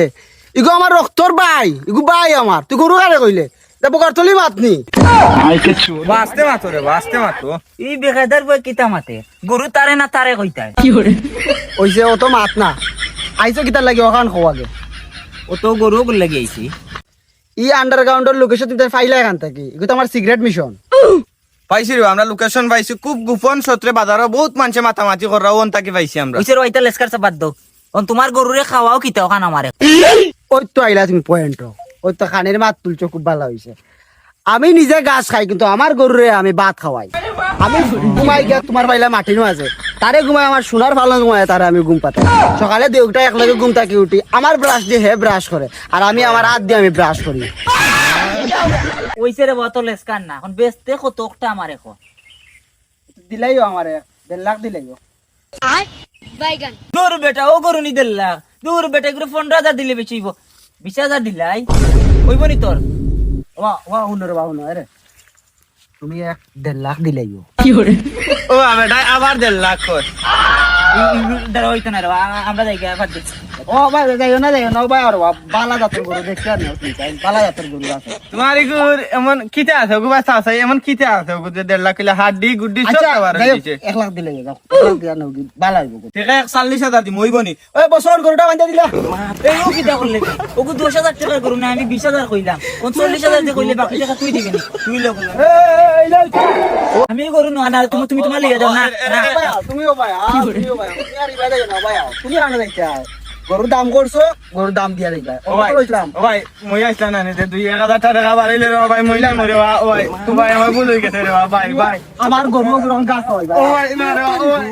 Ego আমার রক্তর ভাই, ego ভাই আমার। তুই গরু কারে কইলে বকার তলি মাতনি বাঁচতে মাতো রে, বাঁচতে মাতো। ই বেকায়দার বই কিতা মাতে গরু তারে না তারে কইতায় ওইছে ও তো মাত না। আইছে কিতার লাগি ওখান খোয়াগে। ও তো গরু লাগি আইছি। ই আন্ডারগ্রাউন্ডের লোকেশন তুমি ফাইলে এখান থেকে। ইগো তো আমার সিগারেট মিশন। পাইছি রে, আমরা লোকেশন পাইছি খুব গোপন সূত্রে, বাজারে বহুত মানুষে মাতামাতি করা ওন তাকে পাইছি আমরা। ওইছে রইতা লেসকার বাদ দাও। তোমার গরুরে খাওয়াও কিতা ওখান আমারে। ওই তো আইলা তুমি পয়েন্ট। ওই তো খানের মাত তুলছো, খুব ভালো হয়েছে। আমি নিজে গাছ খাই কিন্তু আমার গরুরে আমি ভাত খাওয়াই। আমি ঘুমাই গিয়া তোমার পাইলা মাটিনও আছে, তারে ঘুমাই আমার সোনার ভালো ঘুমায়, তারে আমি ঘুম পাতাই। সকালে দেউটা একলাগে ঘুম থাকি উঠি, আমার ব্রাশ দিয়ে হে ব্রাশ করে, আর আমি আমার হাত দিয়ে আমি ব্রাশ করি। ওইছে রে বত লেসকার না এখন বেচতে কত একটা আমারে কো দিলাইও আমারে 1.5 লাখ দিলাইও। দূর বেটা ও গরু নি দিল্লা, দূর বেটা এগুলো 15,000 দিলে বেচিব, 20,000 দিলাই হইব নি তোর? ওয়া ওয়া হুনরে বা হুন আরে তুমি 1.5 লাখ দিলাইও। ও বেটা আবার 1.5 লাখ কর। দাঁড়া হইতো না রে, আমরা যাই গিয়া বাদ দিচ্ছি। ও ভাই যাইও না ভাই। আর বালা জাতের গরু দেখতে আর না, বালা জাতের গরু আছে। তোমার এগুর এমন কিতে আছে ওগু বাচ্চা আছে, এমন কিতে আছে ওগু যে 1.5 লাখ কিলা হাড্ডি গুড্ডি সব খাবার দিছে। 1 লাখ দিলাইও যাও, 1 লাখ দিয়া নাও বালা হইব। ঠিক আছে 40,000 দি মইব নি। ওই বছর গরুটা বান্ধা দিলা। এই ও কিতা করলে ওগু 10,000 টাকা গরু না আমি 20,000 কইলাম, 40,000 দিয়ে কইলে বাকি টাকা তুই দিবি নি, তুই লোক আমি গরু না না তুমি তুমি তোমার লিয়ে যাও না না তুমিও ভাই তুমিও ভাই তুমি আর ইবাদা না ভাই তুমি আনা যাইতে গরুর দাম করছো, গরুর দাম দিয়া দিবা। ও ভাই ও ভাই মই আইছলা না যে 2,000 টাকা বাড়াইলে রে ভাই মইলা মরে ও ভাই তো ভাই আমার ভুল হই গেছে রে ভাই ভাই আমার গরু রং গাছ হয় ও ভাই। ভাই না রে ও ভাই